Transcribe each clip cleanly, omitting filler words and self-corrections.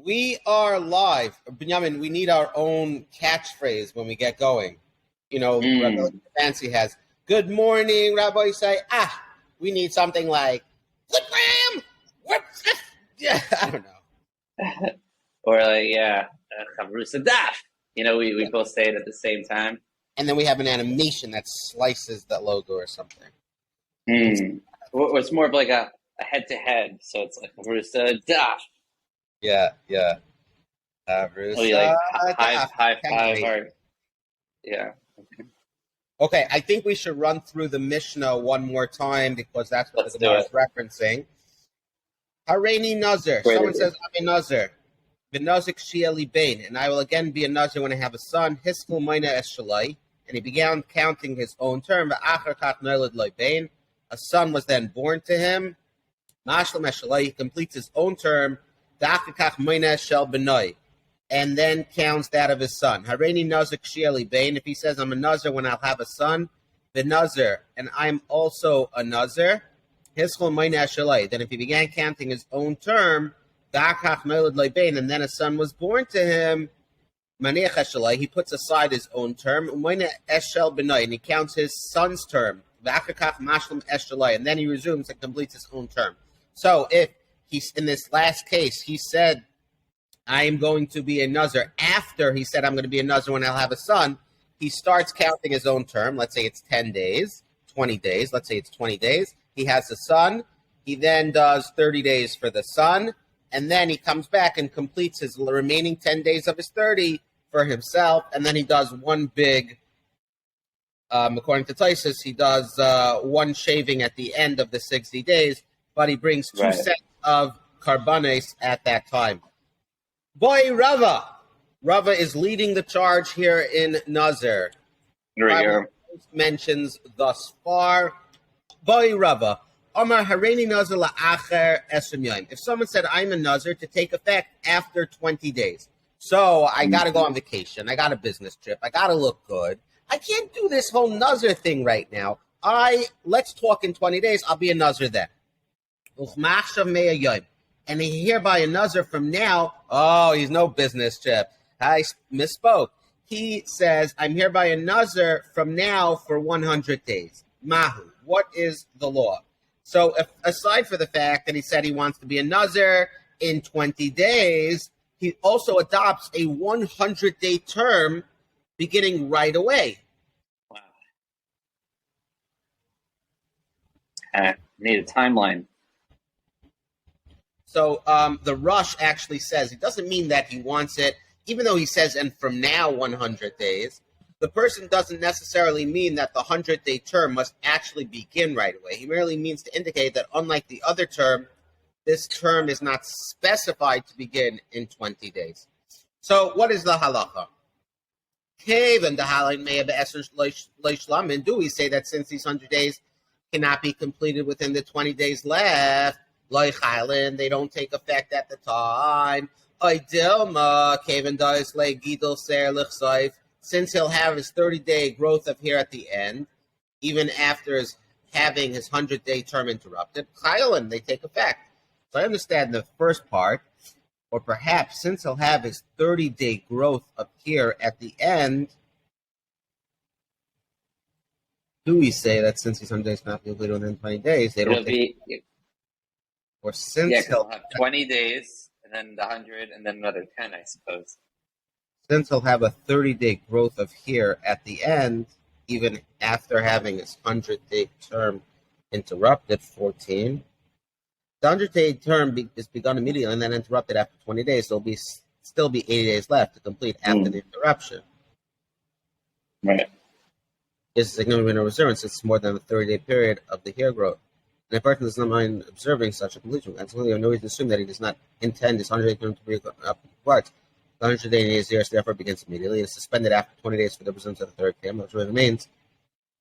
We are live. Binyomin, we need our own catchphrase when we get going. Rabbi Fancy has, good morning, Rabbi say, we need something like, good ram! Yeah, I don't know. Or Chavrusa Daf. We both say it at the same time. And then we have an animation that slices that logo or something. Or it's more of like a head-to-head, so it's like Chavrusa Daf. Yeah. Chavrusa high five. Or, yeah. Okay, I think we should run through the Mishnah one more time because that's what the Gemara is referencing. Hareini Nazir. Someone says, I'm a Nazir. V'nazik shi'eli bain. And I will again be a Nazir when I have a son. Hiskul mayna es shalai. And he began counting his own term. V'achar kat noilad loy bain. A son was then born to him. Mashlam es shalai. He completes his own term. V'achar kat mayna es shel benoi. And then counts that of his son. Hareini nazik shi'eli bain. If he says, I'm a Nazir when I'll have a son. V'nazir. And I'm also a Nazir. Hiskul mayna es shalai. Then if he began counting his own term, and then a son was born to him, he puts aside his own term, and he counts his son's term, and then he resumes and completes his own term. So if he's in this last case, he said, I am going to be a Nazir. After he said, I'm going to be a Nazir when I'll have a son, he starts counting his own term. Let's say it's 10 days, 20 days. Let's say it's 20 days. He has a son. He then does 30 days for the son. And then he comes back and completes his remaining 10 days of his 30 for himself. And then he does one big, according to Taisus, he does one shaving at the end of the 60 days, but he brings two sets of karbanes at that time. Boy, Rava. Rava is leading the charge here in Nazir. Mentions thus far. Boy, Rava. If someone said, I'm a Nazir to take effect after 20 days. So I got to go on vacation. I got a business trip. I got to look good. I can't do this whole Nazir thing right now. Let's talk in 20 days. I'll be a Nazir then. And hereby a Nazir from now. Oh, he's no business trip. I misspoke. He says, I'm hereby a Nazir from now for 100 days. Mahu. What is the law? So aside for the fact that he said he wants to be a Nazir in 20 days, he also adopts a 100-day term beginning right away. Wow. Need a timeline. So the Rush actually says, it doesn't mean that he wants it, even though he says, and from now 100 days, the person doesn't necessarily mean that the 100-day term must actually begin right away. He merely means to indicate that unlike the other term, this term is not specified to begin in 20 days. So what is the halacha? Do we say that since these 100 days cannot be completed within the 20 days left, they don't take effect at the time? Since he'll have his 30-day growth of here at the end, even after having his 100-day term interrupted, they take effect. So I understand the first part, or perhaps since he'll have his 30-day growth up here at the end, do we say that since his 100 days cannot be completed within 20 days, they don't take effect? Or since he'll have 20 days, and then the 100, and then another 10, I suppose. Since he'll have a 30-day growth of here at the end, even after having his 100-day term interrupted, 14. The 100-day term is begun immediately and then interrupted after 20 days. So there'll still be 80 days left to complete after the interruption. Right. Is significant observance. It's more than the 30-day period of the hair growth. And a person does not mind observing such a completion. Absolutely, no reason to assume that he does not intend his 100-day term to be up to parts. The 100-day Nazir therefore begins immediately. It is suspended after 20 days for the presence of the third term, which remains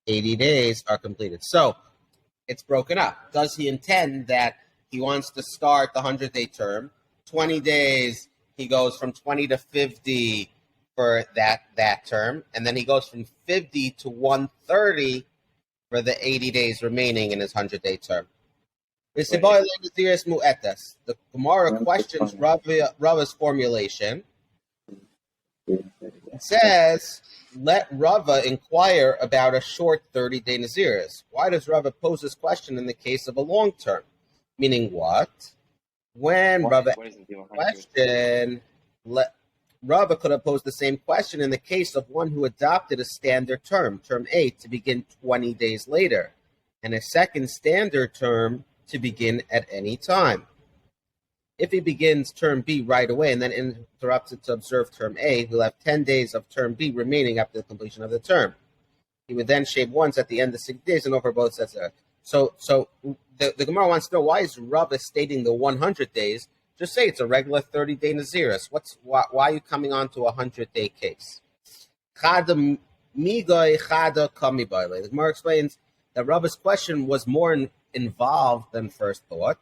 80 days are completed. So it's broken up. Does he intend that he wants to start the 100-day term? 20 days, he goes from 20 to 50 for that term, and then he goes from 50 to 130 for the 80 days remaining in his 100-day term. The Gemara questions Rava's formulation. It says, let Rava inquire about a short 30-day Naziris. Why does Rava pose this question in the case of a long term? Meaning what? When Rava asked the question, Rava could have posed the same question in the case of one who adopted a standard term, term A, to begin 20 days later, and a second standard term to begin at any time. If he begins term B right away and then interrupts it to observe term A, he'll have 10 days of term B remaining after the completion of the term. He would then shave once at the end of 6 days and over both sets. So the Gemara wants to know, why is Rava stating the 100 days? Just say it's a regular 30-day Naziris. Why are you coming on to a 100-day case? The Gemara explains that Rava's question was more involved than first thought.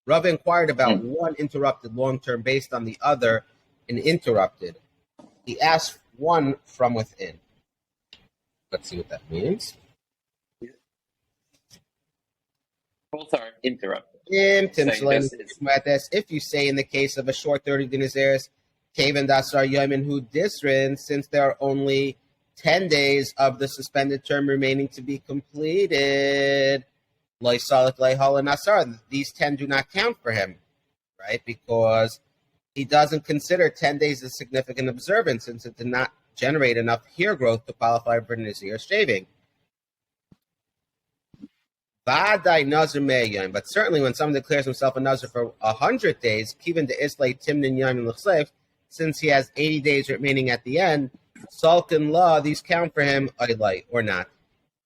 Rava inquired about one interrupted long-term based on the other uninterrupted. He asked one from within. Let's see what that means. Both are interrupted. If you say in the case of a short 30 dinazaris, Kaven Dasar Yomin Hu Disrin, since there are only 10 days of the suspended term remaining to be completed, these 10 do not count for him, right? Because he doesn't consider 10 days a significant observance since it did not generate enough hair growth to qualify for Nazir shaving. But certainly when someone declares himself a Nazir for 100 days, since he has 80 days remaining at the end, Sultan law, these count for him or not.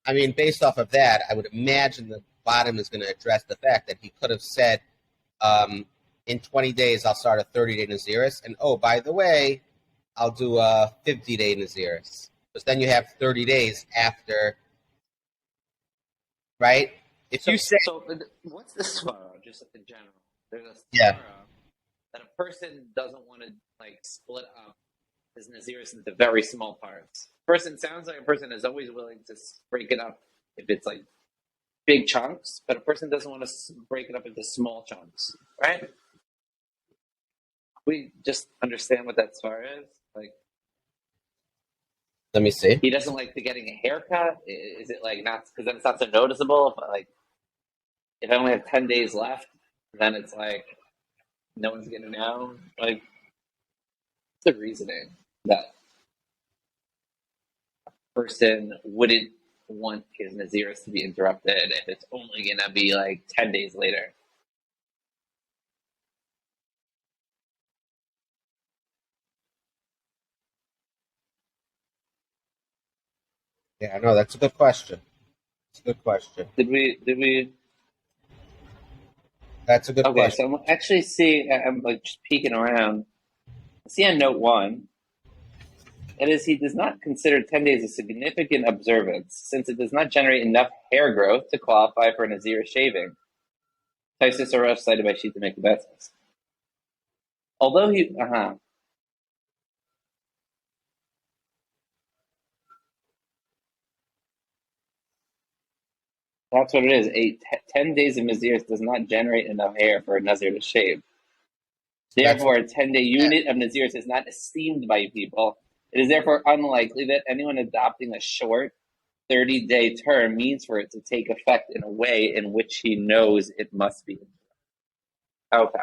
I mean, based off of that, I would imagine the bottom is going to address the fact that he could have said, in 20 days, I'll start a 30-day Naziris. And, oh, by the way, I'll do a 50-day Naziris. Because then you have 30 days after, right? If you say... So what's the svara, just in general? There's a svara that a person doesn't want to, split up his Naziris into very small parts. Sounds like a person is always willing to break it up if it's, big chunks, but a person doesn't want to break it up into small chunks, right? We just understand what that svara is. Let me see. He doesn't like getting a haircut. Is it not because then it's not so noticeable? If I only have 10 days left, then it's no one's gonna know. What's the reasoning that a person wouldn't want his Naziris to be interrupted if it's only gonna be 10 days later? Yeah, no, that's a good question. It's a good question. Did we? That's a good question. Okay, so I'm actually seeing. I'm just peeking around. I see on note 1. It is he does not consider 10 days a significant observance since it does not generate enough hair growth to qualify for a Nazir shaving. Taisus Arash cited by Shita Mekabetzes. Although he, that's what it is. 10 days of Nazir does not generate enough hair for a Nazir to shave. Therefore, a 10-day unit of Nazir is not esteemed by people. It is therefore unlikely that anyone adopting a short 30-day term means for it to take effect in a way in which he knows it must be. Okay.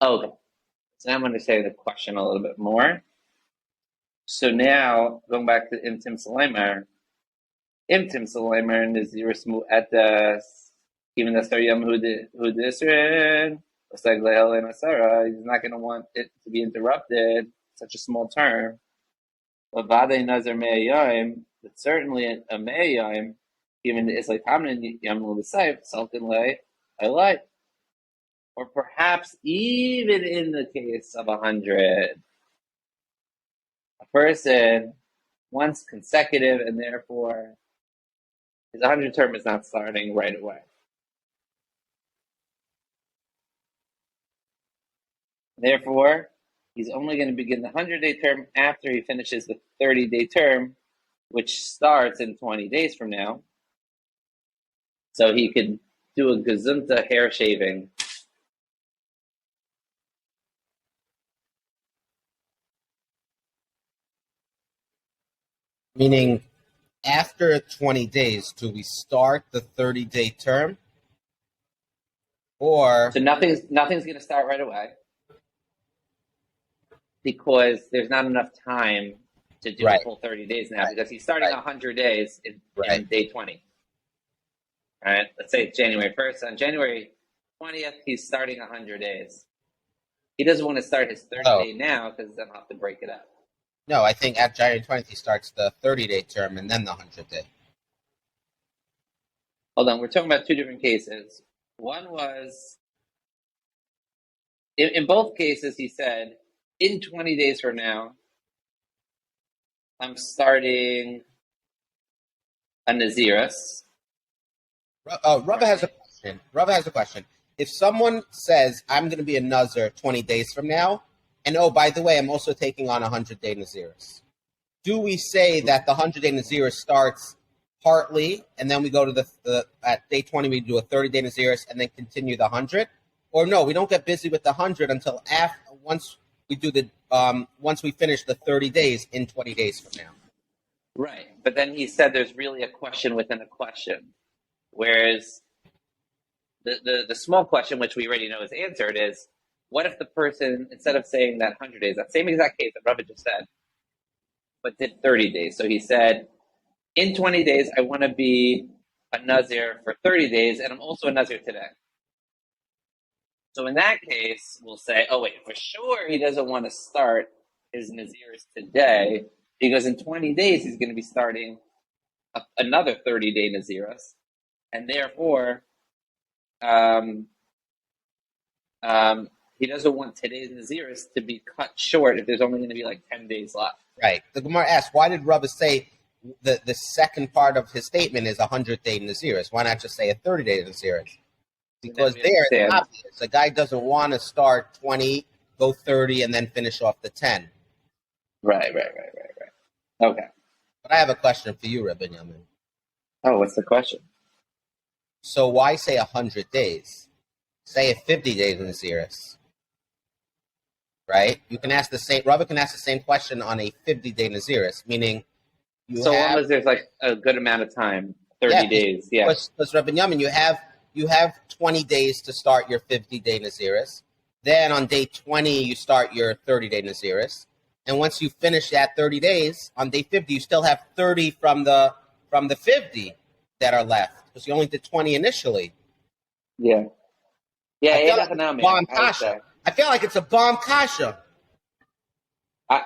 So now I'm understanding the question a little bit more. So now, going back to Imtim Saleimer, Naziris Mu'etas, even the Saryam Hudisrin, he's not going to want it to be interrupted, such a small term. But certainly a Me'ayim, even the Islay Tamnin Yamul B'Saif, Sultan Lay, I like. Or perhaps even in the case of 100, a person wants consecutive and therefore his 100 term is not starting right away. Therefore, he's only going to begin the 100-day term after he finishes the 30-day term, which starts in 20 days from now. So he could do a gesunta hair shaving. Meaning, after 20 days, do we start the 30-day term? Or So nothing's going to start right away because there's not enough time to do a full 30 days now because he's starting 100 days in day 20. All right, let's say it's January 1st. On January 20th, he's starting 100 days. He doesn't want to start his 30-day now because then he'll have to break it up. No, I think at January 20th, he starts the 30-day term and then the 100-day. Hold on, we're talking about two different cases. One was, in both cases, he said, in 20 days from now, I'm starting a Naziris. Rava has a question. If someone says, I'm going to be a Nazir 20 days from now, and oh, by the way, I'm also taking on a 100-day Naziris, do we say that the 100-day Naziris starts partly, and then we go to at day 20, we do a 30-day Naziris, and then continue the 100? Or no, we don't get busy with the 100 until once we finish the 30 days in 20 days from now. Right, but then he said there's really a question within a question, whereas the small question, which we already know is answered, is what if the person, instead of saying that 100 days, that same exact case that Rava just said, but did 30 days. So he said, in 20 days, I want to be a Nazir for 30 days, and I'm also a Nazir today. So in that case, we'll say, oh, wait, for sure he doesn't want to start his Naziris today, because in 20 days, he's going to be starting another 30-day Naziris, and therefore, he doesn't want today's Naziris to be cut short if there's only going to be like 10 days left. Right. The Gemara asks, why did Rava say the second part of his statement is a 100-day Naziris? Why not just say a 30-day Naziris? Because there, it's obvious. The guy doesn't want to start 20, go 30, and then finish off the 10. Right. Okay. But I have a question for you, Binyomin. Oh, what's the question? So why say 100 days? Say a 50 days Naziris. Right? You can ask Rava can ask the same question on a 50-day Naziris, meaning long as there's like a good amount of time, 30 days. Yeah. Because Binyomin, you have 20 days to start your 50-day Naziris. Then on day 20, you start your 30-day Naziris. And once you finish that 30 days, on day 50, you still have 30 from the 50 that are left. Because you only did 20 initially. Yeah. Yeah, I feel like it's a bomb kasha.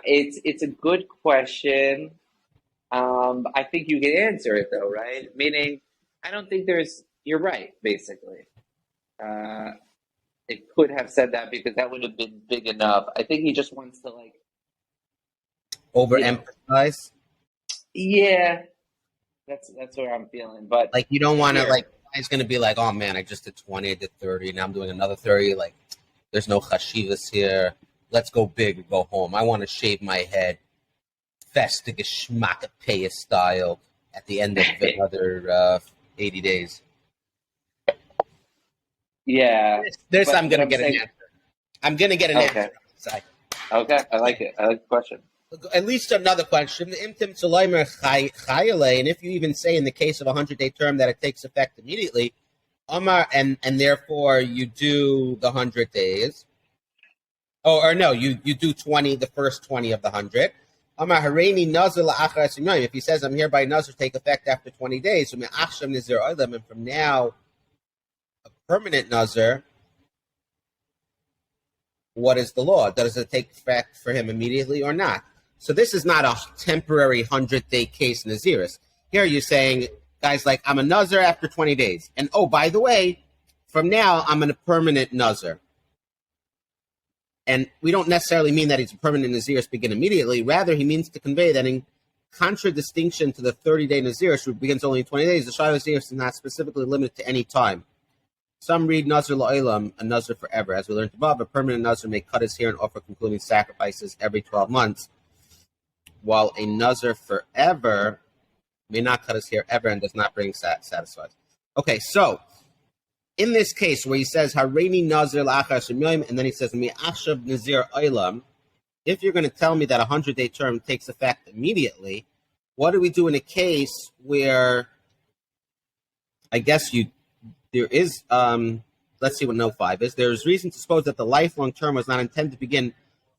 It's a good question. I think you can answer it though, right? Meaning, I don't think you're right, basically. It could have said that because that would have been big enough. I think he just wants to overemphasize. Yeah, that's where I'm feeling. But like you don't want to it's going to be like, oh man, I just did 20, I did 30, now I'm doing another 30. Like, there's no chashivas here. Let's go big and go home. I want to shave my head, feste geschmackapaya style, at the end of another 80 days. Yeah. This I'm going to get an answer. I'm going to get an answer. Okay, I like it. I like the question. At least another question. And if you even say in the case of a 100-day term that it takes effect immediately, and therefore you do the 100 days, you do 20, the first 20 of the 100. If he says, I'm hereby Nazir, take effect after 20 days, and from now, a permanent Nazir, what is the law? Does it take effect for him immediately or not? So this is not a temporary 100-day case Naziris. Here you're saying, guys, like, I'm a Nazir after 20 days. And, oh, by the way, from now, I'm a permanent Nazir. And we don't necessarily mean that he's a permanent Naziris begin immediately. Rather, he means to convey that in contradistinction to the 30-day Naziris, which begins only in 20 days, the Shai Naziris is not specifically limited to any time. Some read Nazir La'ilam, a Nazir forever. As we learned above, a permanent Nazir may cut his hair and offer concluding sacrifices every 12 months, while a Nazir forever may not cut his hair ever and does not bring satisfies. Okay, so in this case where he says Hareini Nazir la'achar Yomi, and then he says Mi'achshav Nazir Olam, if you're going to tell me that a 100-day term takes effect immediately, what do we do in a case where I guess there is let's see what no 5 is. There is reason to suppose that the lifelong term was not intended to begin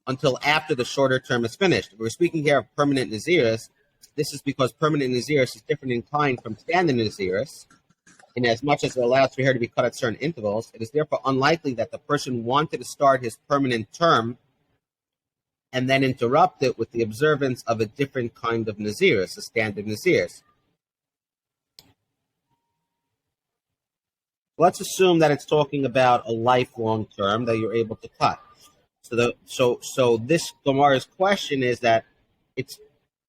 until after the shorter term is finished. We're speaking here of permanent Naziris. This is because permanent Naziris is different in kind from standard Naziris. In as much as it allows for hair to be cut at certain intervals, it is therefore unlikely that the person wanted to start his permanent term and then interrupt it with the observance of a different kind of Naziris, a standard Naziris. Let's assume that it's talking about a lifelong term that you're able to cut. So this Gemara's question is that it's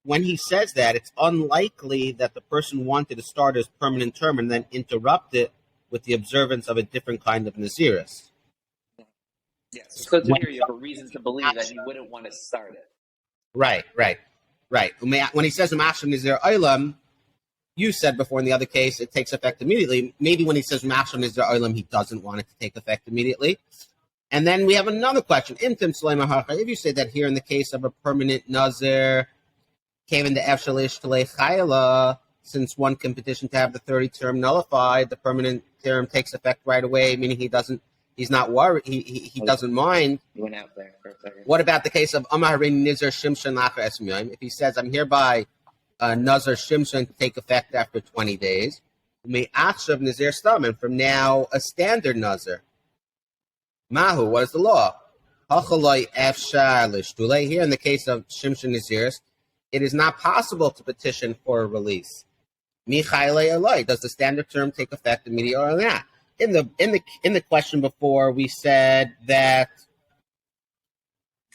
when he says that, it's unlikely that the person wanted to start his permanent term and then interrupt it with the observance of a different kind of Naziris. Yes. So here you have a reason to believe that he wouldn't want to start it. Right. When he says Ma'ashav Nazir Olam, you said before in the other case it takes effect immediately. Maybe when he says Ma'ashav Nazir Olam, he doesn't want it to take effect immediately. And then we have another question. If you say that here in the case of a permanent Nazir, came into Efshalish Talei Chayla, since one can petition to have the 30 term nullified, the permanent term takes effect right away, meaning he's not worried, he doesn't mind. He went out there for a second. What about the case of Amar Hareini Nazir Shimshon Lachar Esrim Yom? If he says, I'm hereby Nazir Shimshon to take effect after 20 days, Me'achshav Nazir Stam, and from now a standard Nazir. Mahu, what is the law? Hachaloi Efshar Lishtulei. Here in the case of Shimshon Naziris, it is not possible to petition for a release. Michailei Eloi, does the standard term take effect immediately or not? In the question before, we said that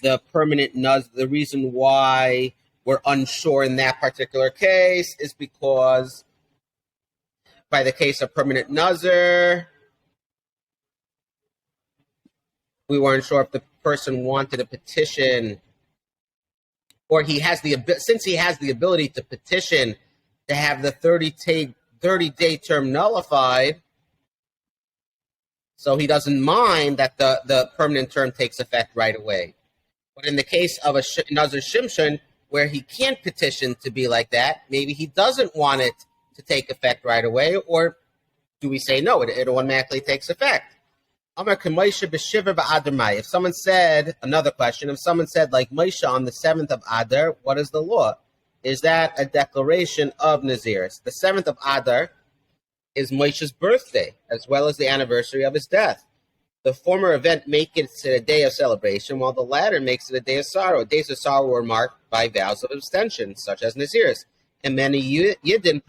the permanent Nazir, the reason why we're unsure in that particular case is because by the case of permanent Nazir, we weren't sure if the person wanted a petition, or since he has the ability to petition to have the 30-day term nullified, so he doesn't mind that the permanent term takes effect right away. But in the case of a Nazir Shimshon, where he can't petition to be like that, maybe he doesn't want it to take effect right away, or do we say no, it automatically takes effect? If someone said, another question, if someone said like Moshe on the 7th of Adar, what is the law? Is that a declaration of Naziris? The 7th of Adar is Moshe's birthday, as well as the anniversary of his death. The former event makes it a day of celebration, while the latter makes it a day of sorrow. Days of sorrow were marked by vows of abstention, such as Naziris. And many Yidden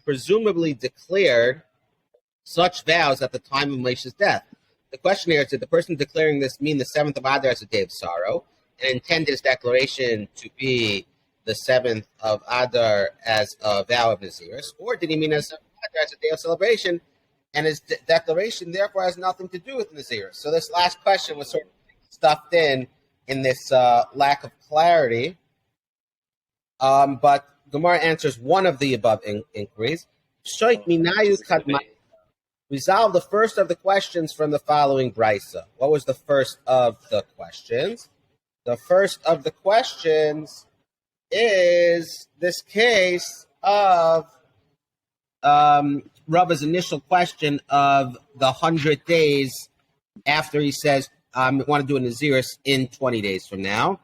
presumably declared such vows at the time of Moshe's death. The question here is, did the person declaring this mean the 7th of Adar as a day of sorrow and intend his declaration to be the 7th of Adar as a vow of Naziris, or did he mean as a day of celebration and his declaration therefore has nothing to do with Naziris? So this last question was sort of stuffed in this lack of clarity, but Gemara answers one of the above inquiries. Resolve the first of the questions from the following brisa. What was the first of the questions? The first of the questions is this case of Rabba's initial question of the 100 days after he says, I want to do a Naziris in 20 days from now.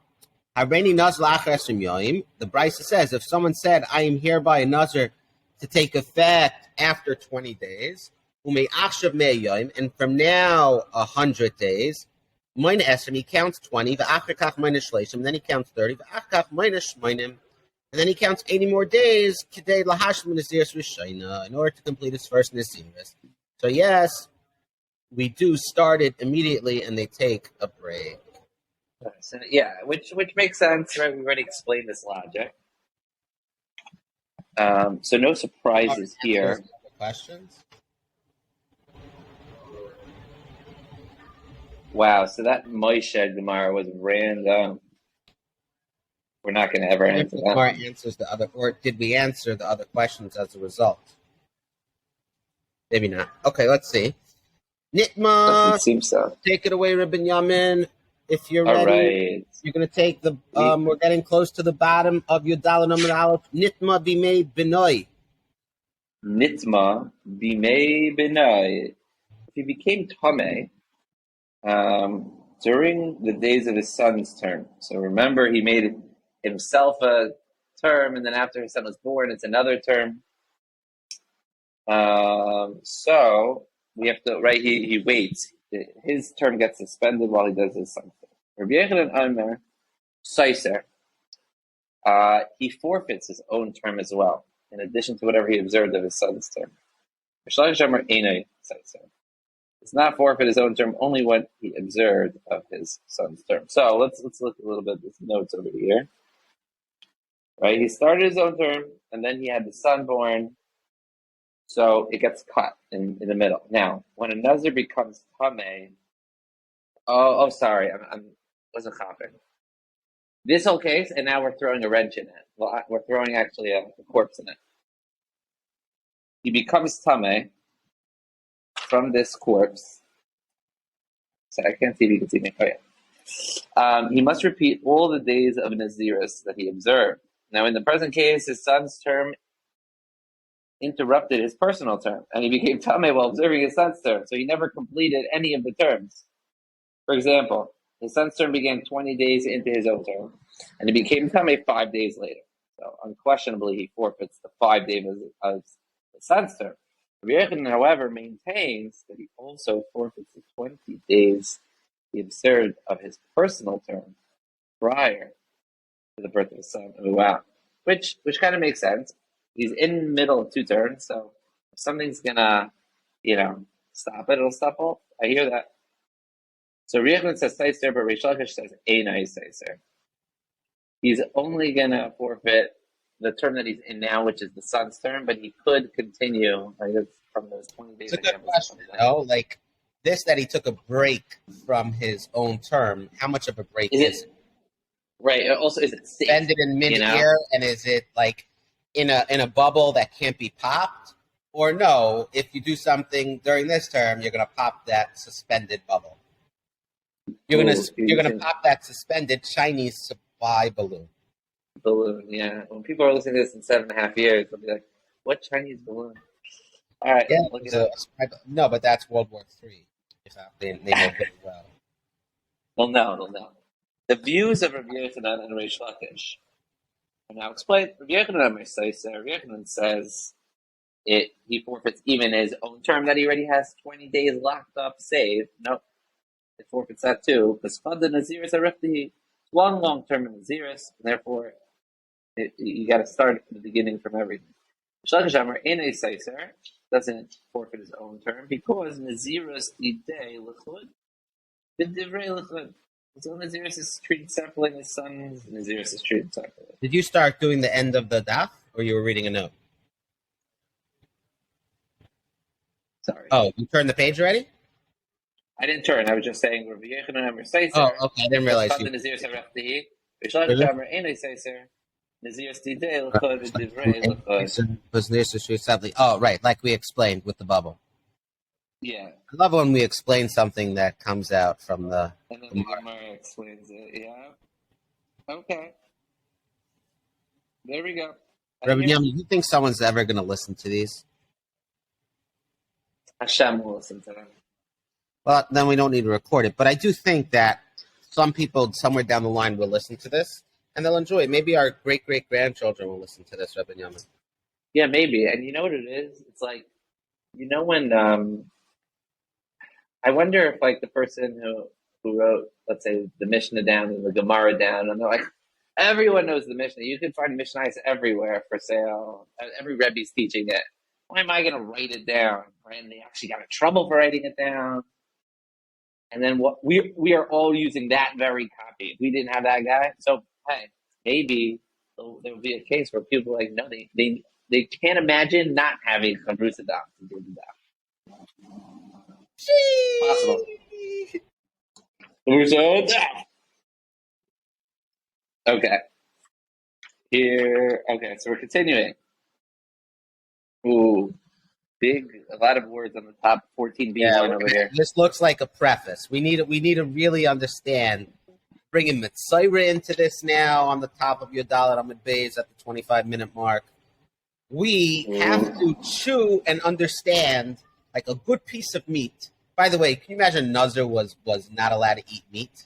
Hareini Nazir la'achar esrim yom. The brisa says, if someone said, I am hereby a Nazir to take effect after 20 days, and from now 100 days, he counts 20, and then he counts 30, and then he counts 80 more days in order to complete his first Naziris. So yes, we do start it immediately and they take a break. So, yeah, which makes sense, right? We already explained this logic. So no surprises here. Questions? Wow, so that Moshe Gemara was random. We're not going to ever answer that. Gemara answers the other, or did we answer the other questions as a result? Maybe not. Okay, let's see. Nitma, Doesn't seem so. take it away, Binyomin. If you're All ready, right. you're going to take the, we're getting close to the bottom of your Dalet Amud Aleph. Nitma bimei benoi. Nitma bimei benai. If he became Tameh during the days of his son's term. So remember, he made himself a term, and then after his son was born, it's another term. So we have to, right? He waits. His term gets suspended while he does his son's term. Rabbi Yochanan Omer, Saiser, he forfeits his own term as well, in addition to whatever he observed of his son's term. Does not forfeit his own term, only what he observed of his son's term. So let's look a little bit at this notes over here. Right, he started his own term, and then he had the son born, so it gets cut in the middle. Now, when a Nazir becomes Tameh, sorry, I wasn't coughing. This whole case, and now we're throwing a wrench in it. Well, we're throwing actually a corpse in it. He becomes Tameh from this corpse. So I can't see if you can see me. Oh, yeah. He must repeat all the days of Nazirus that he observed. Now, in the present case, his son's term interrupted his personal term, and he became Tameh while observing his son's term, so he never completed any of the terms. For example, his son's term began 20 days into his own term, and he became Tameh 5 days later. So unquestionably, he forfeits the 5 days of his son's term. Rabbi Yochanan, however, maintains that he also forfeits the 20 days he observed of his personal term prior to the birth of his son. Wow. Which kind of makes sense. He's in the middle of 2 terms, so if something's gonna, stop it, it'll stop both. I hear that. So Riechman says Saiser, but Reish Lakish says Einai Saiser. He's only gonna forfeit the term that he's in now, which is the son's term, but he could continue from those 20 days. It's a good question, like this, that he took a break from his own term. How much of a break is it? Right. Also, is it safe? Suspended in mid-air, and is it like in a bubble that can't be popped? Or no, if you do something during this term, you're going to pop that suspended bubble. You're going to pop that suspended Chinese supply balloon. Balloon, yeah. When people are listening to this in 7.5 years, they'll be like, "What Chinese balloon?" All right, look it up. No, but that's World War III. They know pretty well. They'll know. The views of Rabbi Yochanan and Reish Lakish. And now explain. Rabbi Yochanan says he forfeits even his own term that he already has 20 days locked up, saved. No, it forfeits that too. Because the Naziris are long term in Naziris, and therefore you got to start at the beginning from everything. Shalakashamar in a Saiser doesn't forfeit his own term because Naziris Idei L'chud B'divrei L'chud. So Naziris is treated separately, and his son Naziris is treated separately. Did you start doing the end of the daf, or you were reading a note? Sorry. Oh, you turned the page already? I didn't turn. I was just saying Rabbi Yochanan Amar Saiser. Oh, okay. I didn't realize you. Naziris Harachti. Shalakashamar in a Saiser. Naziris Idei L'chud B'divrei L'chud. Oh, right, like we explained with the bubble. Yeah. I love when we explain something that comes out from the... And then the Gemara explains it, yeah. Okay. There we go. Rabbi Yomi, do you think someone's ever going to listen to these? Hashem will listen to them. Well, then we don't need to record it. But I do think that some people somewhere down the line will listen to this, and they'll enjoy it. Maybe our great-great-grandchildren will listen to this, Rabbi Yomi. Yeah, maybe. And you know what it is? It's like, when... I wonder if, like, the person who wrote, let's say, the Mishnah down and the Gemara down, and they're like, everyone knows the Mishnah. You can find Mishnahs everywhere for sale. Every Rebbe's teaching it. Why am I going to write it down? Right? And they actually got in trouble for writing it down. And then we are all using that very copy. We didn't have that guy. So, hey, maybe there will be a case where people are like, no, they can't imagine not having Chavrusa Daf to do the Daf. Possible. Okay. Here. Okay, so we're continuing. Ooh. a lot of words on the top 14b line over here. This looks like a preface. We need to really understand. Bringing Mitzayra into this now on the top of your Dalet Amud Beis at the 25-minute mark. We have to chew and understand like a good piece of meat. By the way, can you imagine Nazir was not allowed to eat meat?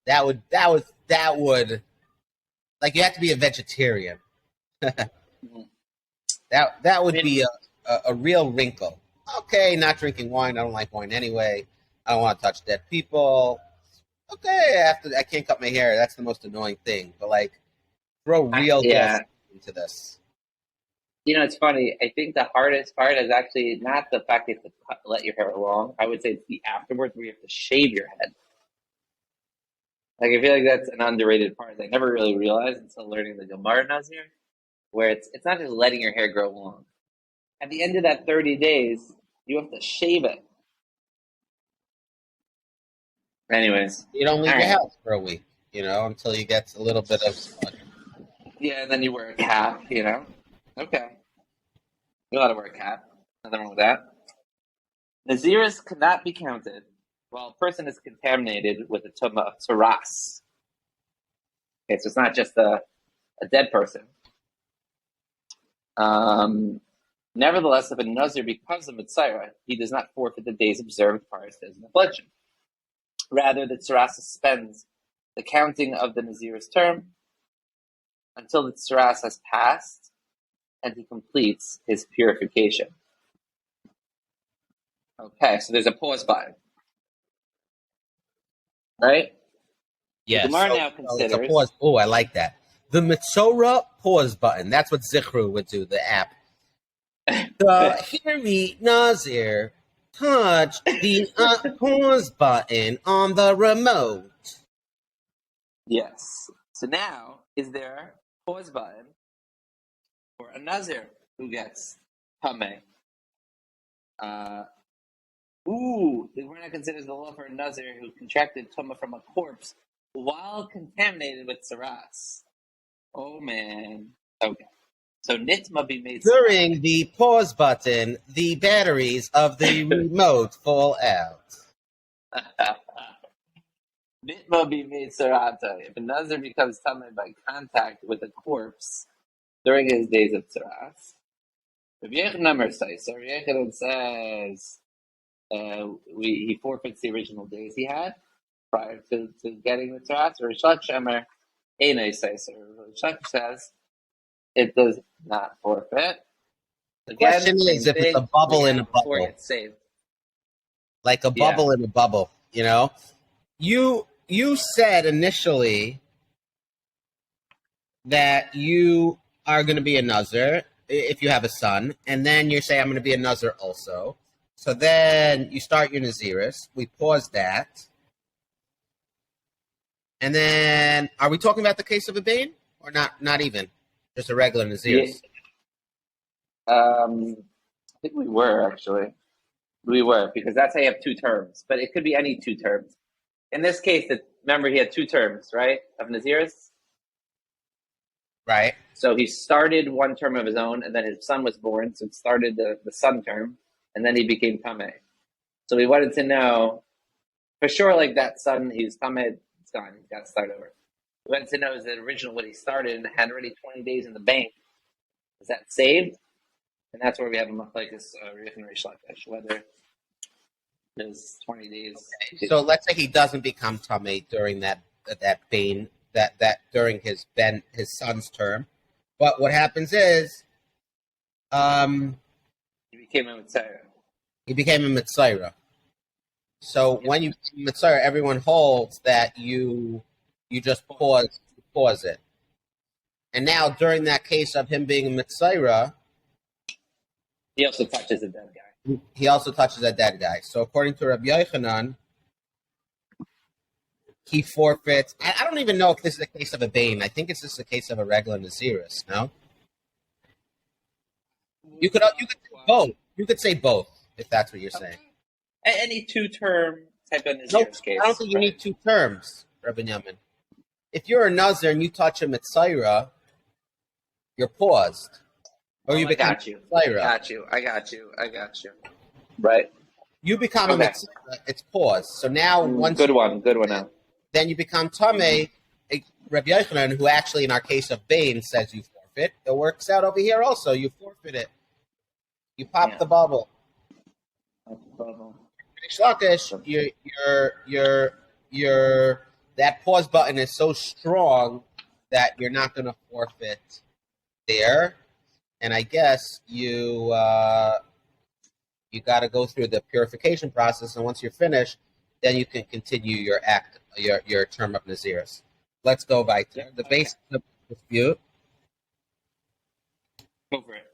That would like you have to be a vegetarian. that would be a real wrinkle. Okay, not drinking wine. I don't like wine anyway. I don't want to touch dead people. Okay, I can't cut my hair. That's the most annoying thing. But like, throw real guts into this. You know, it's funny. I think the hardest part is actually not the fact that you have to let your hair long. I would say it's the afterwards where you have to shave your head. Like, I feel like that's an underrated part. I never really realized until learning the Gemara Nazir, where it's not just letting your hair grow long. At the end of that 30 days, you have to shave it. Anyways. You don't leave your house for a week, until you get a little bit of... Yeah, and then you wear a cap, Okay. You ought to wear a cap. Nothing wrong with that. Naziris cannot be counted while a person is contaminated with a tumah of taras. Okay, so it's not just a dead person. Nevertheless, if a Nazir becomes a Mitzayra, he does not forfeit the days observed prior to his affliction. Rather, the taras suspends the counting of the Nazir's term until the taras has passed and he completes his purification. Okay, so there's a pause button. Right? Yes. The Gemara now considers... it's a pause. Oh, I like that. The Mitzora pause button. That's what Zichru would do, the app. Here we, Nazir, touch the pause button on the remote. Yes. So now, is there a pause button for a Nazir who gets Tameh? The Gemara considers the law for a Nazir who contracted Tumah from a corpse while contaminated with Saras. Oh, man. Okay. So Nitma be made... During the pause button, the batteries of the remote fall out. Nitma be made Sarata. If a Nazir becomes Tameh by contact with a corpse during his days of Saras, Rabbi Yochanan says he forfeits the original days he had prior to getting the Saras. Or Rishlach Shemer Einay says, says it does not forfeit. The question is if it's a bubble in a bubble. It's saved. Like a bubble in a bubble, You said initially that you are going to be a Nazir if you have a son, and then you say, I'm going to be a Nazir also. So then you start your Naziris. We pause that. And then, are we talking about the case of a Bain? Or not even? Just a regular Naziris? Yeah. I think we were, actually. We were, because that's how you have two terms. But it could be any two terms. In this case, remember he had two terms, right, of Naziris? Right. So he started one term of his own, and then his son was born, so it started the son term, and then he became Tameh. So we wanted to know, for sure, like that son, he's Tameh, it's gone, he's got to start over. We wanted to know, is the original what he started and had already 20 days in the bank, is that saved? And that's where we have a machlekes and Reish Lakish, whether there's 20 days. Okay. So let's say he doesn't become Tameh during that Bain, that during his son's term. But what happens is he became a Mitzayra. He became a Mitzayra. So when you become a Mitzayra, everyone holds that you just pause it. And now during that case of him being a Mitzayra, he also touches a dead guy. He also touches a dead guy. So according to Rabbi Yochanan, he forfeits. I don't even know if this is a case of a Bain. I think it's just a case of a regular Naziris, no? You could say both. You could say both, if that's what you're saying. Any two-term type of Naziris case. I don't think you need two terms, Rabbi Binyomin. If you're a Nazir and you touch a Mitzayra, you're paused. Or you become I got you. Right. You become a mitzvah. It's pause. So now once good one now. Then you become Tameh. Rabbi Yochanan, who actually in our case of Bain says you forfeit, it works out over here also. You forfeit it. You pop the bubble. Shlakish, your that pause button is so strong that you're not going to forfeit there. And I guess you got to go through the purification process, and once you're finished, then you can continue your term of Naziris. Let's go by the basis of the dispute. Go for it.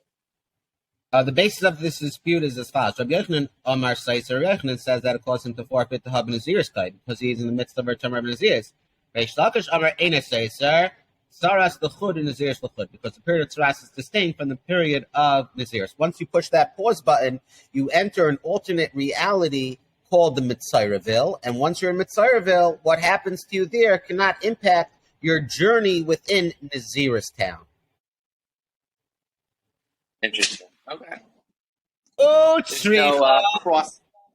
The basis of this dispute is as follows. Rabbi Yochanan Omar Saiser Yochanan says that it caused him to forfeit the Hab Naziris Kai because he's in the midst of a term of Naziris. Reish Lakish Omar Eina Saiser Saras L'chud and Naziris L'chud, because the period of Saras is distinct from the period of Naziris. Once you push that pause button, you enter an alternate reality called the Mitzayraville, and once you're in Mitzayraville, what happens to you there cannot impact your journey within Naziris town. Interesting. Okay. Oh,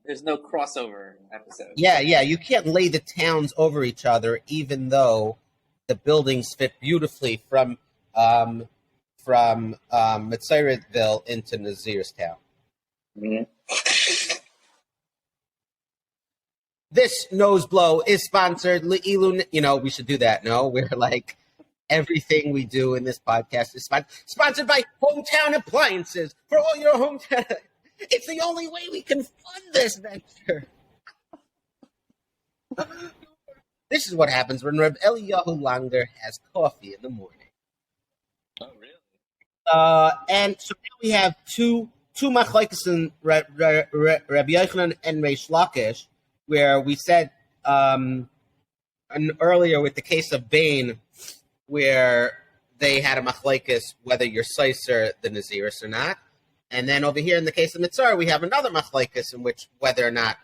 there's no crossover episode. Yeah. You can't lay the towns over each other, even though the buildings fit beautifully from Mitzayraville into Nazir's town. Mm-hmm. This nose blow is sponsored. We should do that. No, we're like everything we do in this podcast is sponsored by Hometown Appliances for all your hometown. It's the only way we can fund this venture. This is what happens when Reb Eliyahu Langer has coffee in the morning. Oh, really? And so now we have two machlokes in Rabbi Yochanan and Reish Lakish, where we said earlier with the case of Bain, where they had a machlokes whether you're Saiser the Naziris or not. And then over here in the case of Mitzar, we have another machlokes in which whether or not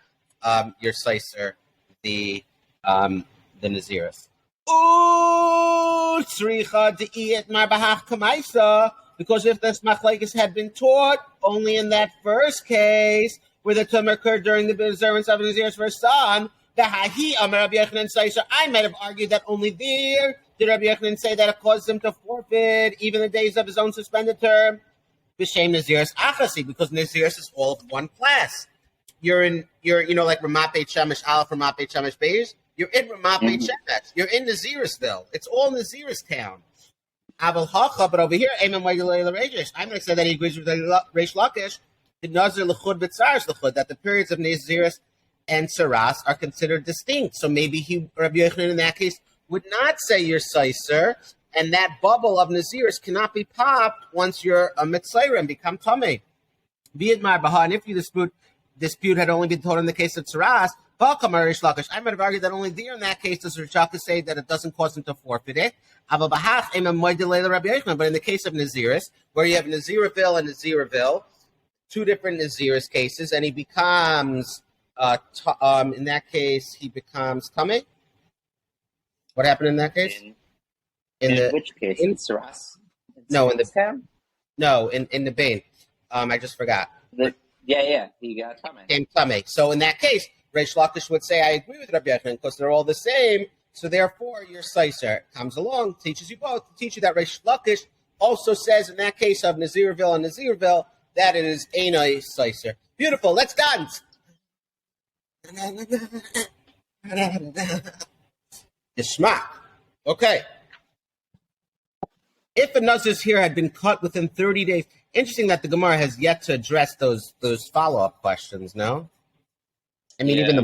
you're Saiser the Naziris. Because if this machlokes had been taught only in that first case, where the tumor occurred during the observance of Nazir's first son, I might have argued that only there did Rabbi Yochanan say that it caused him to forfeit even the days of his own suspended term. B'shem Nazir's achasi, because Nazir's is all of one class. You're like Ramat Beit Shemesh Aleph, Ramat Beit Shemesh Beis. You're in Ramat Beit Shemesh. You're in Nazirisville. It's all Naziris town. But over here, I'm going to say that he agrees with Reish Lakish. The Nazir l'chud b'tzaris l'chud, that the periods of Naziris and Saras are considered distinct. So maybe Rabbi Yochanan in that case would not say you're Saiser, and that bubble of Naziris cannot be popped once you're a Mitzayra and become Tameh. Be it Marbaha, and if you dispute had only been told in the case of Saras, I might have argued that only there in that case does Rishaka say that it doesn't cause him to forfeit it. But in the case of Naziris, where you have Naziraville and Naziraville, two different Naziris cases, and he becomes, in that case, he becomes Tameh. What happened in that case? In which case? In Saras? No, in the Bain. I just forgot. He got Tameh. Came Tameh. So in that case, Reish Lakish would say, I agree with Rabbi Yochanan because they're all the same, so therefore your Saiser comes along, teaches you both, to teach you that Reish Lakish also says in that case of Nazirville and Nazirville that it is Einai Saiser. Beautiful, let's dance! Ishmak. Okay. If a Nazir's hair had been cut within 30 days, interesting that the Gemara has yet to address those follow-up questions, no? I mean, even the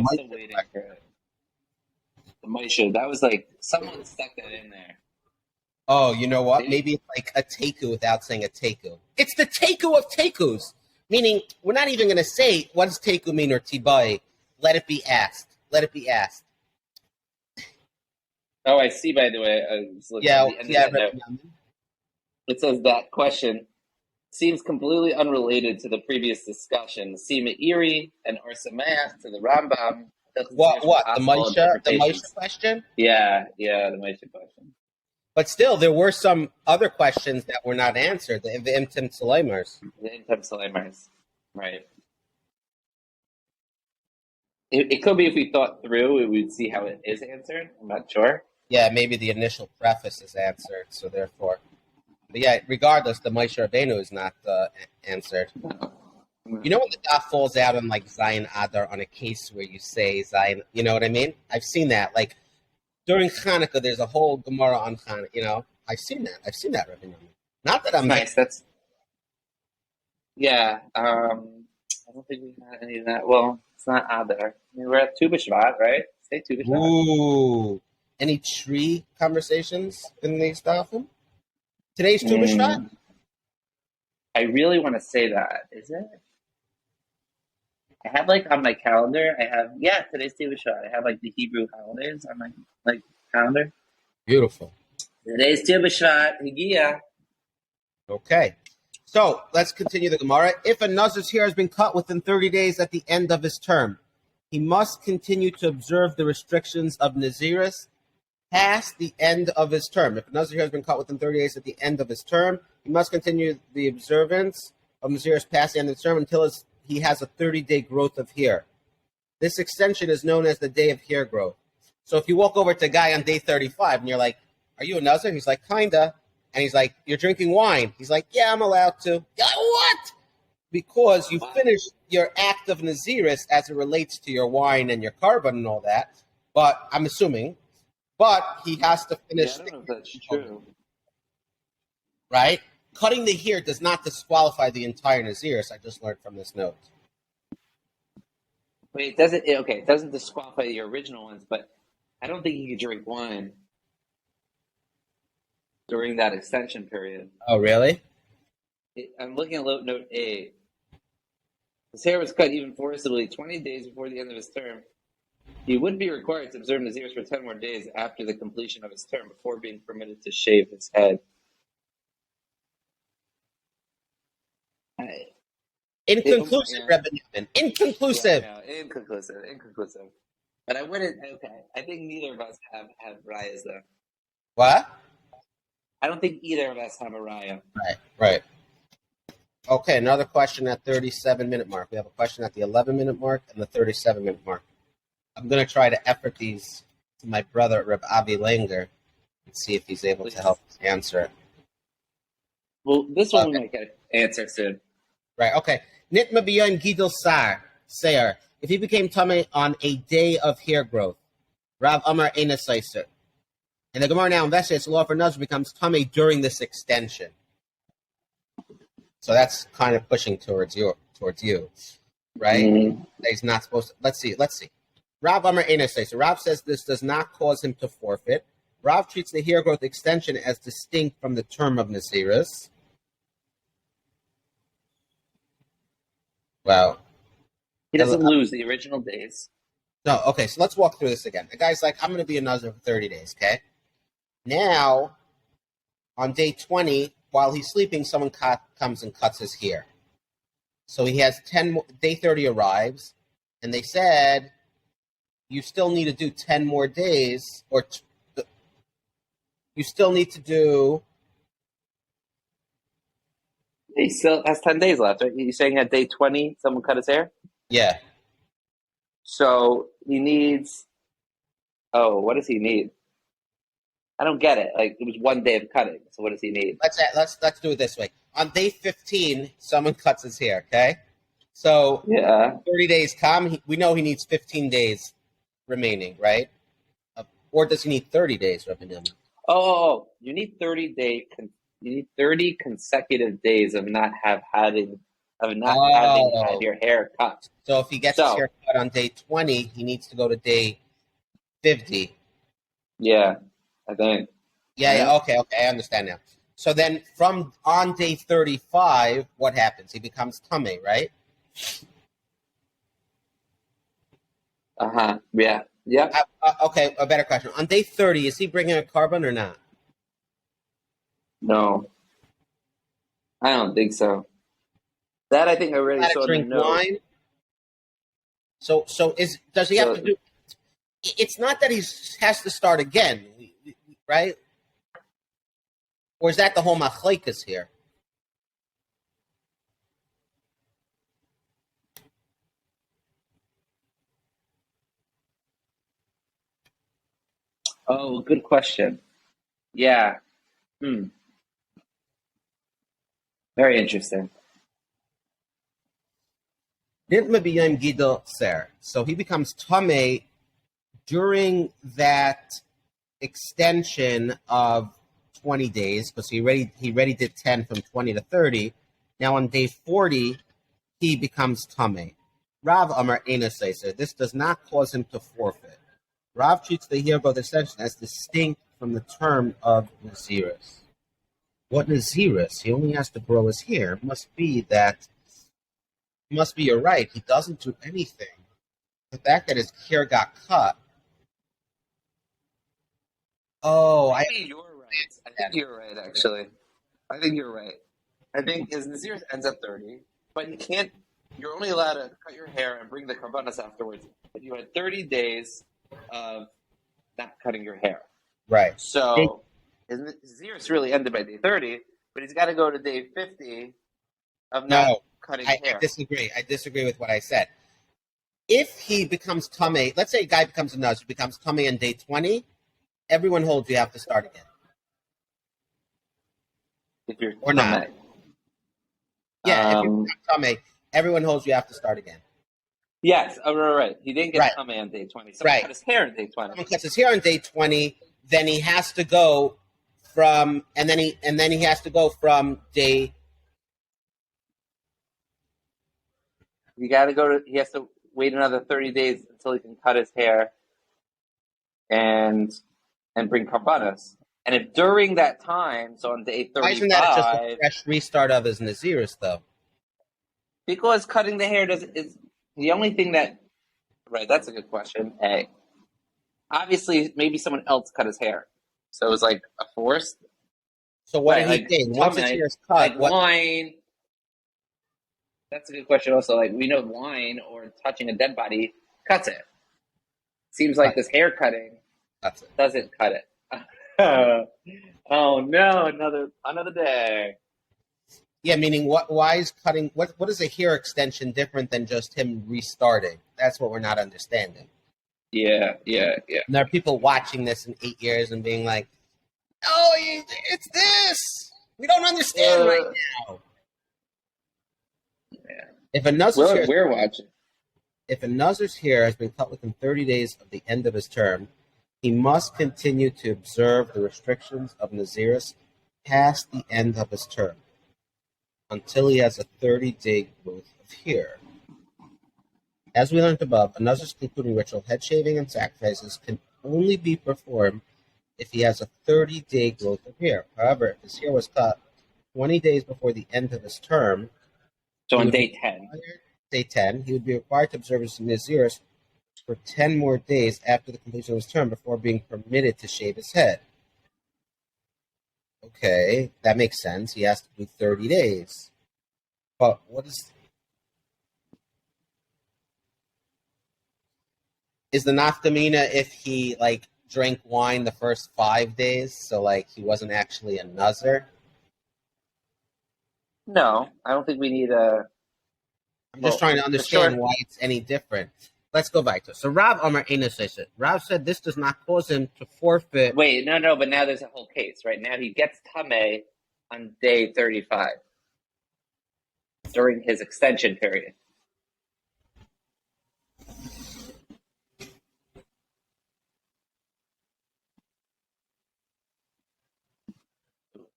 Maisha, that was like, someone stuck that in there. Oh, you know what? Maybe it's like a teku without saying a teku. It's the teku of tekus. Meaning, we're not even going to say, what does teku mean or tibai? Let it be asked. Let it be asked. Oh, I see, by the way. I was looking at the end of that note. It says that question seems completely unrelated to the previous discussion. Sima Iri and Orsamach to the Rambam. What? The Maisha question? Yeah, the Maisha question. But still, there were some other questions that were not answered. The Imtim Suleimers. The Imtim Suleimers. Right. It could be if we thought through, we would see how it is answered. I'm not sure. Yeah, maybe the initial preface is answered, so therefore. But yeah, regardless, the Moshe Rabbeinu is not answered. No. You know when the daf falls out on like Zion Adar on a case where you say Zion, you know what I mean? I've seen that. Like during Hanukkah, there's a whole Gemara on Hanukkah. You know, I've seen that, Rabbi Yomi. Not that I'm nice. That's yeah. I don't think we had any of that. Well, it's not Adar. I mean, we're at Tu B'Shvat, right? Say Tu B'Shvat. Ooh, any tree conversations in these dafim? Today's Tu B'Shvat? I really want to say that. Is it? I have like on my calendar. Today's Tu B'Shvat. I have like the Hebrew holidays on my like calendar. Beautiful. Today's Tu B'Shvat. Higia. Okay. So let's continue the Gemara. If a Nazir's hair has been cut within 30 days at the end of his term, he must continue to observe the restrictions of Naziris past the end of his term. If a Nazir hair has been cut within 30 days at the end of his term, he must continue the observance of Naziris past the end of his term until he has a 30-day growth of hair. This extension is known as the day of hair growth. So if you walk over to a guy on day 35 and you're like, "Are you a Nazir?" He's like, "Kinda." And he's like, "You're drinking wine." He's like, "Yeah, I'm allowed to." You're like, "What?" Because you finished your act of Naziris as it relates to your wine and your carbon and all that. But I'm assuming. But he has to finish. I don't know if that's true. Right? Cutting the hair does not disqualify the entire Naziris. I just learned from this note. Wait, it doesn't disqualify the original ones, but I don't think you could drink wine during that extension period. Oh, really? I'm looking at note 8. His hair was cut even forcibly 20 days before the end of his term. He would be required to observe Naziris for 10 more days after the completion of his term before being permitted to shave his head. Inconclusive, Rebbe Newman. Inconclusive. Inconclusive. But I wouldn't. Okay, I think neither of us have rayas though. What? I don't think either of us have a raya. Right. Okay, another question at 37-minute mark. We have a question at the 11-minute mark and the 37-minute mark. I'm going to try to effort these to my brother, Reb Avi Langer, and see if he's able to help us answer it. Well, this one we might get an answer soon. Right, okay. Nitma Biyon Gidel Sayer. If he became tummy on a day of hair growth, Rav Amar Eina Seiser. And the Gemara now investigates the law for Nazir becomes tummy during this extension. So that's kind of pushing towards you, right? Mm-hmm. He's not supposed to. Let's see. Rav Amar Eina Seiser. Rav says this does not cause him to forfeit. Rav treats the hair growth extension as distinct from the term of Naziris. Wow. He doesn't lose the original days. No, okay, so let's walk through this again. The guy's like, I'm going to be a Nazir for 30 days, okay? Now, on day 20, while he's sleeping, someone comes and cuts his hair. So he has 10 more, day 30 arrives, and they said, you still need to do 10 more days, or you still need to do... He still has 10 days left, right? You're saying at day 20, someone cut his hair? Yeah. So he needs... Oh, what does he need? I don't get it. Like, it was one day of cutting, so what does he need? Let's do it this way. On day 15, someone cuts his hair, okay? So, yeah. 30 days come, we know he needs 15 days remaining, right? Or does he need 30 days, Rabbi Newman? Oh, you need 30 consecutive days of not having had your hair cut. So if he gets his hair cut on day 20, he needs to go to day 50. Yeah, I think. Yeah, okay, I understand now. So then from on day 35, what happens? He becomes tummy, right? Yeah. Okay, a better question. On day 30, is he bringing a carbon or not? No. I don't think so. That I think I already saw drink wine. So does he have to do? It's not that he has to start again, right? Or is that the whole machlekes here? Oh, good question. Yeah. Very interesting. So he becomes Tameh during that extension of 20 days, because he already did 10 from 20 to 30. Now on day 40, he becomes Tameh. Rav Amar Ena says this does not cause him to forfeit. Rav treats the Hirgo extension as distinct from the term of Nazirus. What Nazirus? He only has to grow his hair. Must be you're right. He doesn't do anything. The fact that his hair got cut. Oh, I think you're right. I think you're right, actually. I think you're right. I think his Nazir ends at 30, but you can't. You're only allowed to cut your hair and bring the karbanas afterwards if you had 30 days of not cutting your hair. Right. So his Nazir really ended by day 30, but he's got to go to day 50 of not cutting hair. I disagree with what I said. If he becomes Tameh, let's say a guy becomes a Nazir, becomes Tameh on day 20, everyone holds you have to start again. If you're or not. Yeah, if you become Tameh, everyone holds you have to start again. Yes, right. He didn't get Tameh on day 20. Someone cut his hair on day 20. Someone cuts his hair on day 20, then he has to go from, and then he has to go from day. He has to wait another 30 days until he can cut his hair and bring karbanas. And if during that time, so on day 35... Why isn't that just a fresh restart of his Naziris, though? Because cutting the hair is the only thing that... Right, that's a good question. A. Obviously, maybe someone else cut his hair. So it was like a forced... So what did he think? Once his hair is cut... wine... That's a good question also. Like, we know wine or touching a dead body cuts it. Seems like this hair cutting doesn't cut it. Oh no, another day. Yeah, meaning why is cutting what is a hair extension different than just him restarting? That's what we're not understanding. Yeah. And there are people watching this in 8 years and being like, "Oh, it's this. We don't understand right now." Yeah. If a Nazir's we're watching. If a Nazir's hair has been cut within 30 days of the end of his term, he must continue to observe the restrictions of Naziris past the end of his term, until he has a 30-day growth of hair. As we learned above, a Nazir's concluding ritual, head shaving and sacrifices, can only be performed if he has a 30-day growth of hair. However, if his hair was cut 20 days before the end of his term, so on day 10, he would be required to observe his Naziris for 10 more days after the completion of his term before being permitted to shave his head. Okay, that makes sense. He has to do 30 days. But what is the nafkamina if he drank wine the first 5 days, so he wasn't actually a Nazir? No, I don't think we need a... I'm just trying to understand why it's any different. Let's go back to it. So Rav Amar Ena says it. Rav said this does not cause him to forfeit. Wait, no, but now there's a whole case, right? Now he gets Tameh on day 35 during his extension period.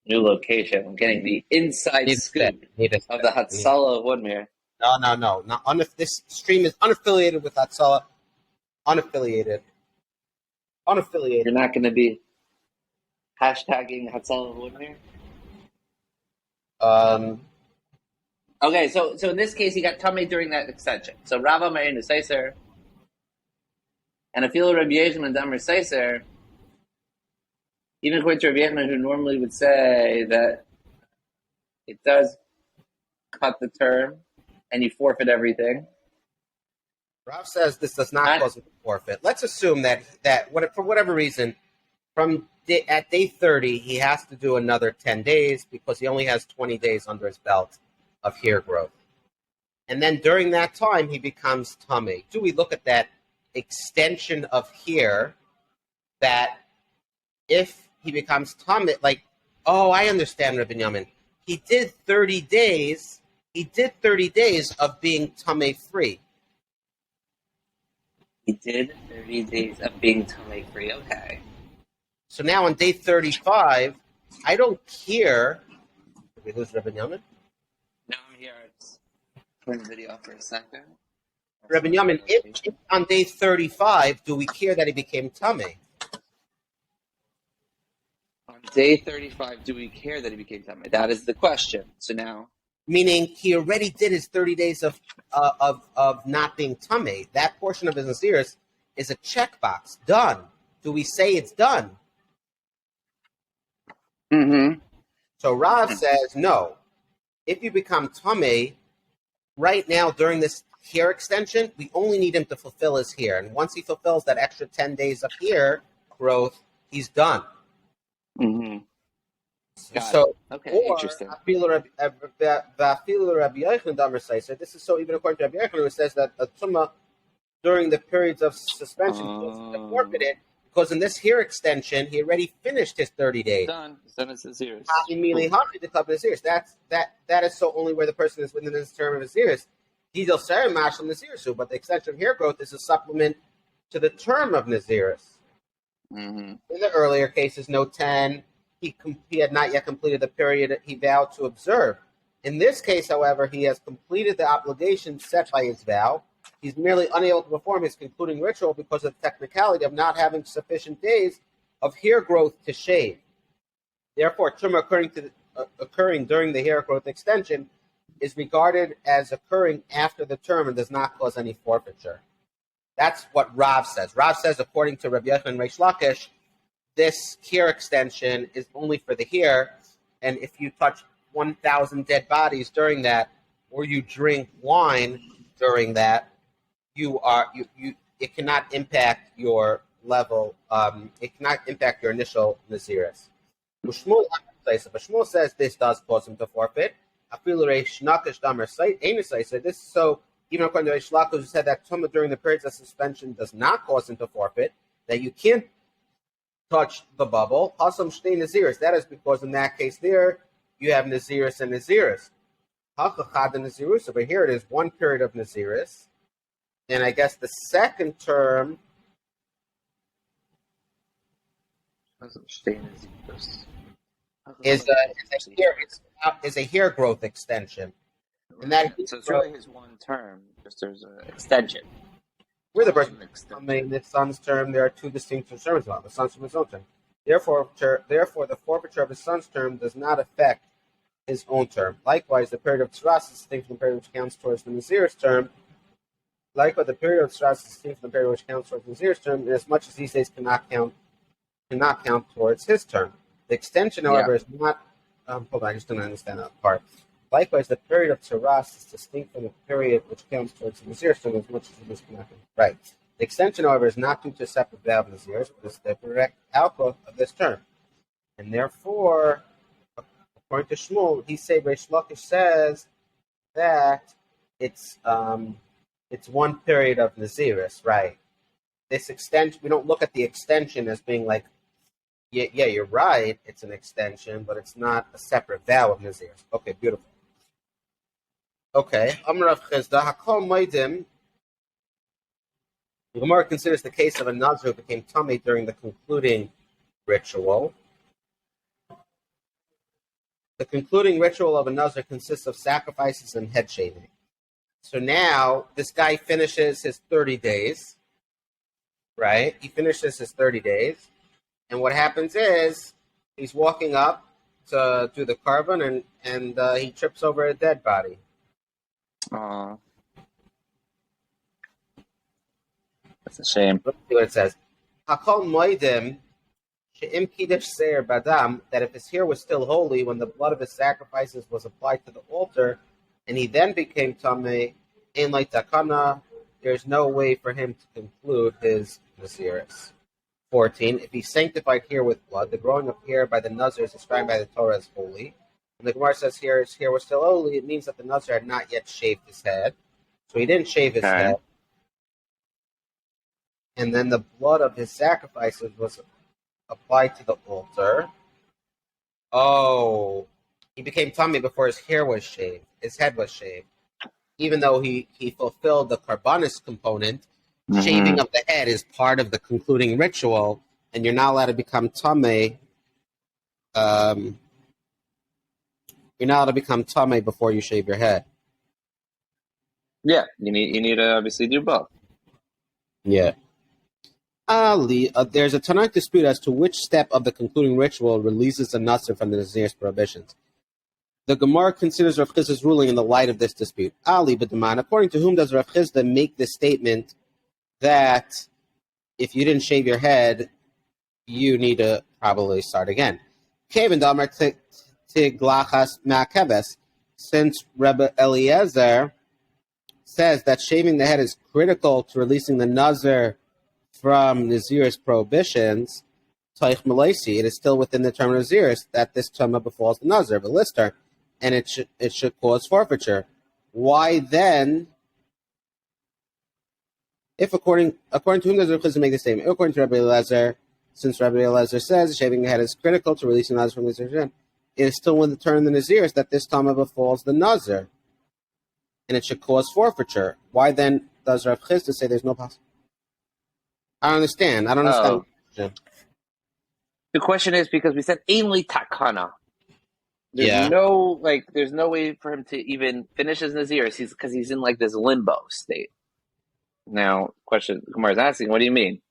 New location. I'm getting the inside scoop of the Hatzalah of Woodmere. No. This stream is unaffiliated with Hatzalah. Unaffiliated. You're not going to be hashtagging Hatzalah of Woodmere? Okay, so in this case, he got Tameh during that extension. So Rav Amar Ena Seiser and Afil Rabbi Yochanan Damar Seiser, even according to Rabbi Yochanan, who normally would say that it does cut the term and you forfeit everything. Rav says this does not cause him to forfeit. Let's assume that for whatever reason, from at day 30, he has to do another 10 days because he only has 20 days under his belt of hair growth. And then during that time, he becomes tummy. Do we look at that extension of hair that if he becomes tummy, like, oh, I understand, Rabbi Binyomin. He did 30 days. He did 30 days of being tummy free. He did 30 days of being tummy free. Okay. So now on day 35, I don't care. Did we lose Rabbi Binyomin? No, I'm here. It's turn the video off for a second. Rabbi Binyomin, if on day 35, do we care that he became tummy? On day 35, do we care that he became tummy? That is the question. So now, meaning he already did his 30 days of not being tummy. That portion of his Nazirus is a checkbox. Done. Do we say it's done? Mm-hmm. So Rav says, no. If you become tummy, right now during this hair extension, we only need him to fulfill his hair. And once he fulfills that extra 10 days of hair growth, he's done. Mm-hmm. So, okay, or, interesting. This is so even according to Rabbi Yochanan, who says that a tumah during the periods of suspension is forfeited because in this hair extension he already finished his 30 days. Done. He's done his Nazirus. That is so only where the person is within this term of Nazirus. But the extension of hair growth is a supplement to the term of Nazirus. Mm-hmm. In the earlier cases, note 10, he had not yet completed the period he vowed to observe. In this case, however, he has completed the obligation set by his vow. He's merely unable to perform his concluding ritual because of the technicality of not having sufficient days of hair growth to shave. Therefore, truma occurring during the hair growth extension is regarded as occurring after the term and does not cause any forfeiture. That's what Rav says. Rav says, according to Rabbi Yochanan and Reish Lakish, this hair extension is only for the hair, and if you touch 1,000 dead bodies during that, or you drink wine during that, it cannot impact your level. It cannot impact your initial Nazirus. But Shmuel says this does cause him to forfeit. This is so. Even according to Reish Lakish, who said that tumah during the periods of suspension does not cause him to forfeit, that you can't touch the bubble. Hasam shtei Nazirus. That is because in that case there, you have Nazirus and Nazirus. Hachachad and Nazirus. But here it is one period of Nazirus. And I guess the second term is a hair growth extension. And that so it's really his one term, just there's an extension. We're the person in the son's term, there are two distinct terms about the son's term and his own term. Therefore, the forfeiture of his son's term does not affect his own term. Likewise, the period of Tzras is distinct from the period which counts towards the Nazir's term. Likewise, the period of Tzras is distinct from the period which counts towards the Nazir's term, inasmuch as these days cannot count towards his term. The extension, however, is not. Hold on, I just don't understand that part. Likewise, the period of Tzras is distinct from the period which counts towards the Nazir's term, as much as this cannot count. Right. The extension, however, is not due to a separate vow of Nazir's, but is the direct outgrowth of this term. And therefore, according to Shmuel, Reish Lakish says that it's one period of Nazirus, right? This extension, we don't look at the extension as being like, yeah, you're right, it's an extension, but it's not a separate vow of Nazirus. Okay, beautiful. Okay, Amar Rav Chizda, Hakol Moedim. The Gemara considers the case of a Nazir who became tummy during the concluding ritual. The concluding ritual of a Nazir consists of sacrifices and head shaving. So now this guy finishes his 30 days, right? He finishes his 30 days. And what happens is he's walking up to do the carbon and he trips over a dead body. That's a shame. Let's see what it says. Hakol moedim she'im kiddush seir badam, that if his hair was still holy when the blood of his sacrifices was applied to the altar, and he then became tamei, ein like takana, there's no way for him to conclude his Nazirus. 14. If he sanctified hair with blood, the growing of hair by the Nazir is described by the Torah as holy. And the Gemara says here his hair was still holy. It means that the Nazir had not yet shaved his head. So he didn't shave his head. And then the blood of his sacrifices was applied to the altar. Oh, he became tummy before his hair was shaved. His head was shaved. Even though he fulfilled the karbanis component, shaving of the head is part of the concluding ritual, and you're not allowed to become tummy. You're not allowed to become tummy before you shave your head. Yeah, you need to obviously do both. Yeah. There's a Tanakh dispute as to which step of the concluding ritual releases the Nazir from the Nazir's prohibitions. The Gemara considers Rav Chisda's ruling in the light of this dispute. Ali b'daman, according to whom does Rav Chisda make this statement that if you didn't shave your head, you need to probably start again? Kevin Damar Tiglachas Ma'akebes, since Rebbe Eliezer says that shaving the head is critical to releasing the Nazir from Nazir's prohibitions, Taich Malaisi, it is still within the term of Nazir's that this Tumah befalls the Nazir, the lister, and it should cause forfeiture. Why then, if according to whom does Rav Chisda make the statement? According to Rabbi Eliezer, since Rabbi Eliezer says shaving the head is critical to releasing the Nazir from Nazir's, it is still within the term of the Nazir's that this Tumah befalls the Nazir, and it should cause forfeiture. Why then does Rav Chisda say there's no possibility? I don't understand. The question is because we said ainli takana. There's no way for him to even finish his Nazir because he's in like this limbo state. Now, question Kumar is asking, what do you mean?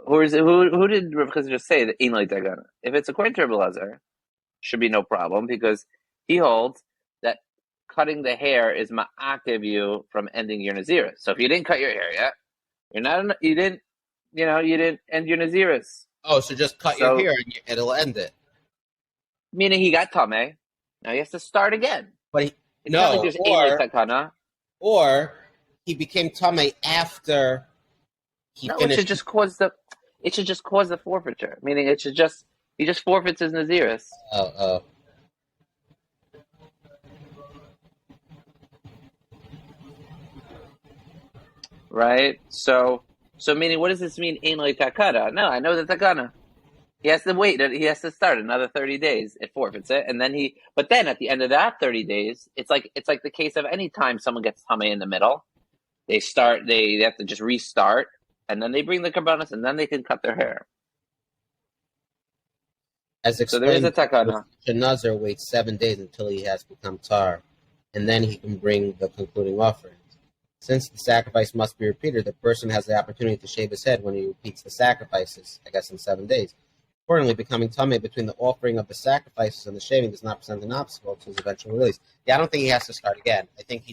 Who did Rav Chisda just say that ainli takana? If it's according to Rebbe Eliezer, should be no problem because he holds that cutting the hair is ma'akev you from ending your Nazir. So if you didn't cut your hair yet, you didn't end your Naziris. Oh, so just cut your hair and it'll end it. Meaning he got Tameh. Now he has to start again. But or he became Tameh after he finished. It should just cause the forfeiture. Meaning he just forfeits his Naziris. Oh. Right? So meaning, what does this mean? Ainli takana? No, I know the takana. He has to wait. He has to start another 30 days. It forfeits it, and then But then at the end of that 30 days, it's like the case of any time someone gets tummy in the middle, they have to just restart, and then they bring the karbanos, and then they can cut their hair. As explained, so there is a takana. The Nazir waits 7 days until he has become tar, and then he can bring the concluding offerings. Since the sacrifice must be repeated, the person has the opportunity to shave his head when he repeats the sacrifices, I guess in 7 days. Accordingly, becoming tummy between the offering of the sacrifices and the shaving does not present an obstacle to his eventual release. Yeah, I don't think he has to start again. I think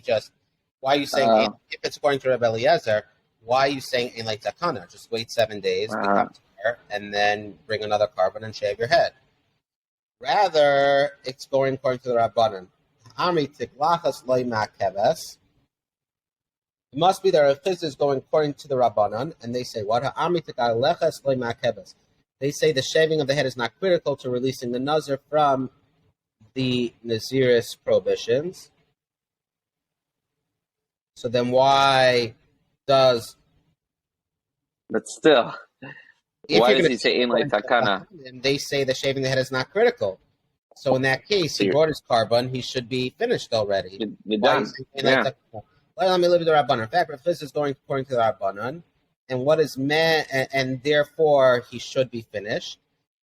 why are you saying, if it's according to Rebbe Eliezer, why are you saying in like takana? Just wait 7 days, become tar, and then bring another carbon and shave your head. Rather, it's going according to the Rabbanan. It must be that Rav Chisda is going according to the Rabbanan, and they say, what? They say the shaving of the head is not critical to releasing the Nazir from the Nazir's prohibitions. So then why does... But still, why does he say ainli takana? And they say the shaving the head is not critical. So in that case, he brought his carbon, he should be finished already. You're done. Let me live with the Rabbanan. In fact, Rav Chisda is going according to the Rabbanan, and what is meant, and therefore he should be finished.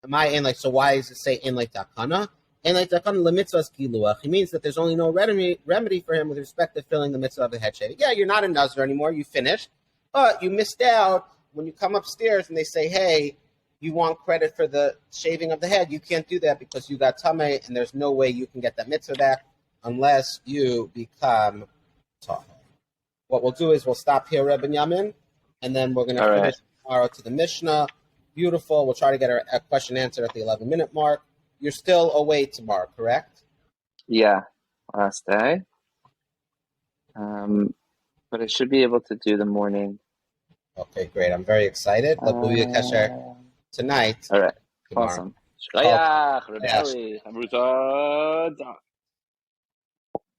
So why does it say in like takana? In like takana lemitzvahs giluach. He means that there's only no remedy for him with respect to filling the mitzvah of the head shaving. Yeah, you're not a Nazir anymore. You finished, but you missed out when you come upstairs and they say, "Hey, you want credit for the shaving of the head?" You can't do that because you got tameh, and there's no way you can get that mitzvah back unless you become tar. What we'll do is we'll stop here, Reb Binyomin, and then we're going to finish tomorrow to the Mishnah. Beautiful. We'll try to get a question answered at the 11-minute mark. You're still away tomorrow, correct? Yeah, last day. But I should be able to do the morning Okay, great. I'm very excited. We'll be kasher tonight. All right. Tomorrow. Awesome. Shkayach, Rebbe Eli, Chavrusa Daf.